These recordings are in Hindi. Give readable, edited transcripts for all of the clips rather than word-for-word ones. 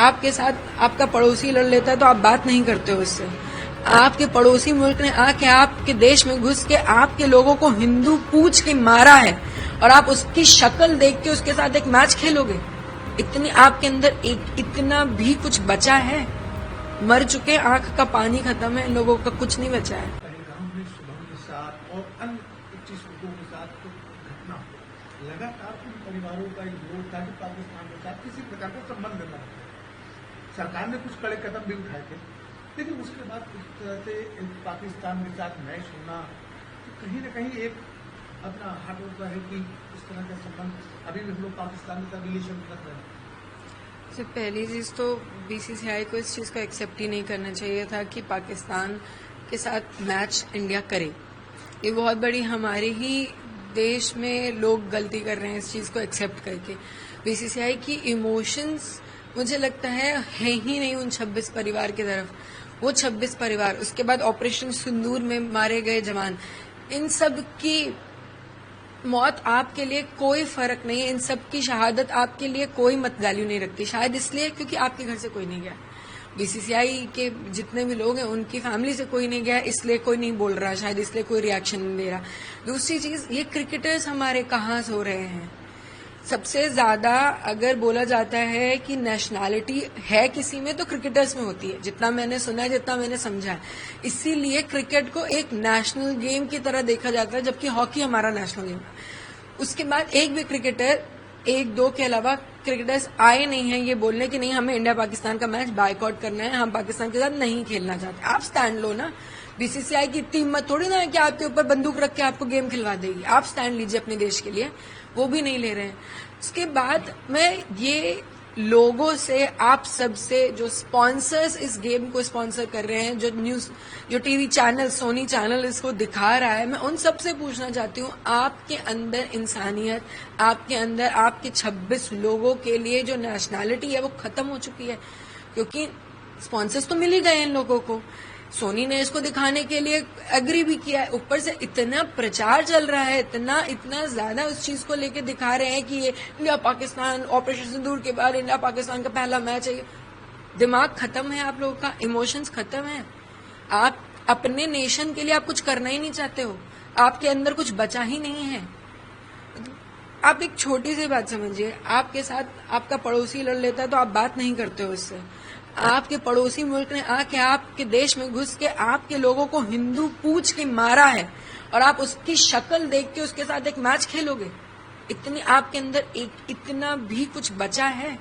आपके साथ आपका पड़ोसी लड़ लेता है तो आप बात नहीं करते हो उससे। आपके पड़ोसी मुल्क ने आके आपके देश में घुस के आपके लोगों को हिंदू पूछ के मारा है और आप उसकी शक्ल देख के उसके साथ एक मैच खेलोगे? इतनी आपके अंदर इतना भी कुछ बचा है? मर चुके, आंख का पानी खत्म है, लोगों का कुछ नहीं बचा है। गांव में शुभम के साथ और अन्य 25 लोगों के साथ तो घटना लगातार उन परिवारों का विरोध था कि पाकिस्तान के साथ किसी प्रकार का संबंध न रखे। सरकार ने कुछ कड़े कदम भी उठाए थे, लेकिन उसके बाद इस तरह से पाकिस्तान के साथ मैच होना तो कहीं न कहीं एक अपना हाथ होता है कि इस तरह का संबंध अभी भी हम लोग पाकिस्तान के साथ रिलेशन कर रहे हैं। सबसे पहली चीज तो बीसीसीआई को इस चीज को एक्सेप्ट ही नहीं करना चाहिए था कि पाकिस्तान के साथ मैच इंडिया करे। ये बहुत बड़ी हमारे ही देश में लोग गलती कर रहे हैं इस चीज को एक्सेप्ट करके। बीसीसीआई की इमोशंस मुझे लगता है ही नहीं उन 26 परिवार की तरफ। वो 26 परिवार, उसके बाद ऑपरेशन सिंदूर में मारे गए जवान, इन सब की मौत आपके लिए कोई फर्क नहीं है। इन सब की शहादत आपके लिए कोई मत वैल्यू नहीं रखती। शायद इसलिए क्योंकि आपके घर से कोई नहीं गया। बीसीसीआई के जितने भी लोग हैं उनकी फैमिली से कोई नहीं गया, इसलिए कोई नहीं बोल रहा, शायद इसलिए कोई रिएक्शन नहीं दे रहा। दूसरी चीज, ये क्रिकेटर्स हमारे कहाँ सो रहे हैं? सबसे ज्यादा अगर बोला जाता है कि नेशनैलिटी है किसी में तो क्रिकेटर्स में होती है, जितना मैंने सुना है, जितना मैंने समझा है। इसीलिए क्रिकेट को एक नेशनल गेम की तरह देखा जाता है, जबकि हॉकी हमारा नेशनल गेम है। उसके बाद एक भी क्रिकेटर, एक दो के अलावा क्रिकेटर्स आए नहीं हैं ये बोलने कि नहीं हमें इंडिया पाकिस्तान का मैच बायकॉट करना है, हम पाकिस्तान के साथ नहीं खेलना चाहते। आप स्टैंड लो ना। बीसीसीआई की इतनी हिम्मत थोड़ी ना है कि आपके ऊपर बंदूक रख के आपको गेम खिलवा देगी। आप स्टैंड लीजिए अपने देश के लिए, वो भी नहीं ले रहे हैं। उसके बाद मैं ये लोगों से, आप सबसे, जो स्पॉन्सर्स इस गेम को स्पॉन्सर कर रहे हैं, जो टीवी चैनल, सोनी चैनल इसको दिखा रहा है, मैं उन सबसे पूछना चाहती हूँ, आपके अंदर इंसानियत, आपके अंदर आपके 26 लोगों के लिए जो नेशनैलिटी है वो खत्म हो चुकी है। क्योंकि स्पॉन्सर्स तो मिल ही गए इन लोगों को, सोनी ने इसको दिखाने के लिए एग्री भी किया है, ऊपर से इतना प्रचार चल रहा है, इतना ज्यादा उस चीज को लेके दिखा रहे हैं कि ये इंडिया पाकिस्तान, ऑपरेशन सिंदूर के बाद इंडिया पाकिस्तान का पहला मैच है। दिमाग खत्म है आप लोगों का, इमोशंस खत्म है। आप अपने नेशन के लिए आप कुछ करना ही नहीं चाहते हो, आपके अंदर कुछ बचा ही नहीं है। आप एक छोटी सी बात समझिए, आपके साथ आपका पड़ोसी लड़ लेता है तो आप बात नहीं करते हो उससे। आपके पड़ोसी मुल्क ने आके आपके देश में घुस के आपके लोगों को हिंदू पूछ के मारा है और आप उसकी शक्ल देख के उसके साथ एक मैच खेलोगे? इतनी आपके अंदर इतना भी कुछ बचा है?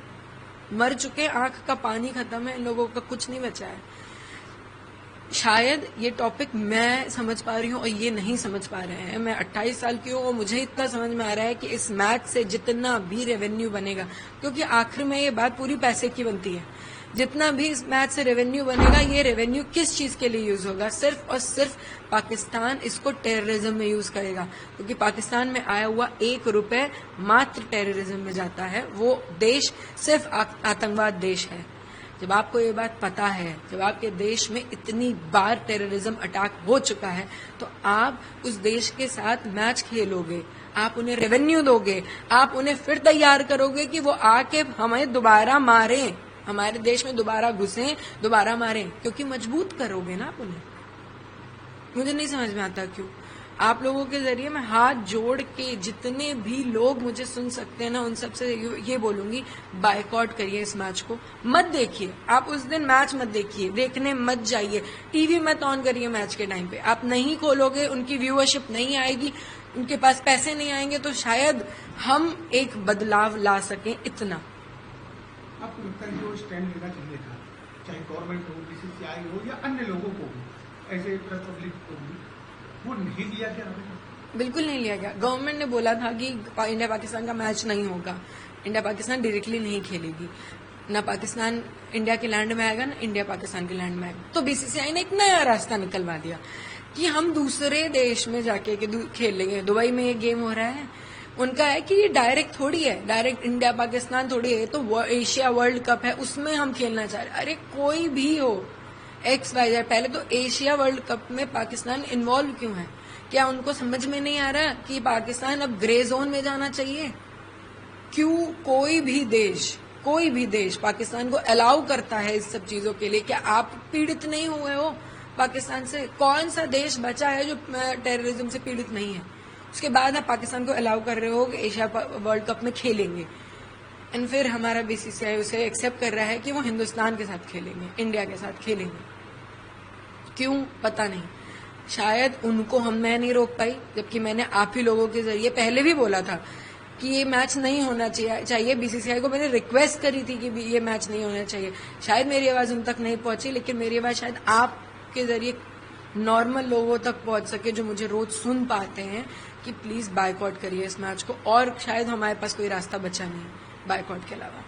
मर चुके, आंख का पानी खत्म है, लोगों का कुछ नहीं बचा है। शायद ये टॉपिक मैं समझ पा रही हूँ और ये नहीं समझ पा रहे हैं। मैं 28 साल की हूँ और मुझे इतना समझ में आ रहा है कि इस मैच से जितना भी रेवेन्यू बनेगा, क्योंकि आखिर में ये बात पूरी पैसे की बनती है, जितना भी इस मैच से रेवेन्यू बनेगा, ये रेवेन्यू किस चीज के लिए यूज होगा? सिर्फ और सिर्फ पाकिस्तान इसको टेररिज्म में यूज करेगा, क्योंकि पाकिस्तान में आया हुआ 1 रुपए मात्र टेररिज्म में जाता है। वो देश सिर्फ आतंकवाद देश है। जब आपको ये बात पता है, जब आपके देश में इतनी बार टेररिज्म अटैक हो चुका है, तो आप उस देश के साथ मैच खेलोगे, आप उन्हें रेवेन्यू दोगे, आप उन्हें फिर तैयार करोगे कि वो आके हमें दोबारा मारें, हमारे देश में दोबारा घुसें, दोबारा मारें, क्योंकि मजबूत करोगे ना आप उन्हें। मुझे नहीं समझ में आता क्यों। आप लोगों के जरिए मैं हाथ जोड़ के जितने भी लोग मुझे सुन सकते हैं ना, उन सबसे ये बोलूंगी, बायकॉट करिए इस मैच को, मत देखिए। आप उस दिन मैच मत देखिए, देखने मत जाइए, टीवी मत ऑन करिए मैच के टाइम पे। आप नहीं खोलोगे, उनकी व्यूअरशिप नहीं आएगी, उनके पास पैसे नहीं आएंगे, तो शायद हम एक बदलाव ला सकें। इतना आपको लगता है जो स्टैंड लेना चाहिए था, चाहे गवर्नमेंट हो, बीसीसीआई हो या अन्य लोगों को भी, ऐसे प्रेस पब्लिक को भी, वो नहीं लिया गया? बिल्कुल नहीं लिया गया। गवर्नमेंट ने बोला था कि इंडिया पाकिस्तान का मैच नहीं होगा, इंडिया पाकिस्तान डायरेक्टली नहीं खेलेगी, ना पाकिस्तान इंडिया के लैंड में आएगा, ना इंडिया पाकिस्तान के लैंड में आएगा। तो बीसीसीआई ने एक नया रास्ता निकलवा दिया कि हम दूसरे देश में जाके खेल लेंगे। दुबई में ये गेम हो रहा है, उनका है कि ये डायरेक्ट थोड़ी है, डायरेक्ट इंडिया पाकिस्तान थोड़ी है, तो एशिया वर्ल्ड कप है, उसमें हम खेलना चाह रहे। अरे कोई भी हो, XYZ, पहले तो एशिया वर्ल्ड कप में पाकिस्तान इन्वॉल्व क्यों है? क्या उनको समझ में नहीं आ रहा कि पाकिस्तान अब ग्रे जोन में जाना चाहिए? क्यों कोई भी देश कोई भी देश पाकिस्तान को अलाउ करता है इस सब चीजों के लिए? क्या आप पीड़ित नहीं हुए हो पाकिस्तान से? कौन सा देश बचा है जो टेररिज्म से पीड़ित नहीं है? उसके बाद आप पाकिस्तान को अलाउ कर रहे हो कि एशिया वर्ल्ड कप में खेलेंगे, एंड फिर हमारा बीसीसीआई उसे एक्सेप्ट कर रहा है कि वो हिंदुस्तान के साथ खेलेंगे, इंडिया के साथ खेलेंगे। क्यों? पता नहीं। शायद उनको मैं नहीं रोक पाई, जबकि मैंने आप ही लोगों के जरिए पहले भी बोला था कि ये मैच नहीं होना चाहिए। बीसीसीआई को मैंने रिक्वेस्ट करी थी कि ये मैच नहीं होना चाहिए। शायद मेरी आवाज उन तक नहीं पहुंची, लेकिन मेरी आवाज शायद आपके जरिए नॉर्मल लोगों तक पहुंच सके, जो मुझे रोज सुन पाते हैं, कि प्लीज बायकॉट करिए इस मैच को। और शायद हमारे पास कोई रास्ता बचा नहीं बायकॉट के अलावा।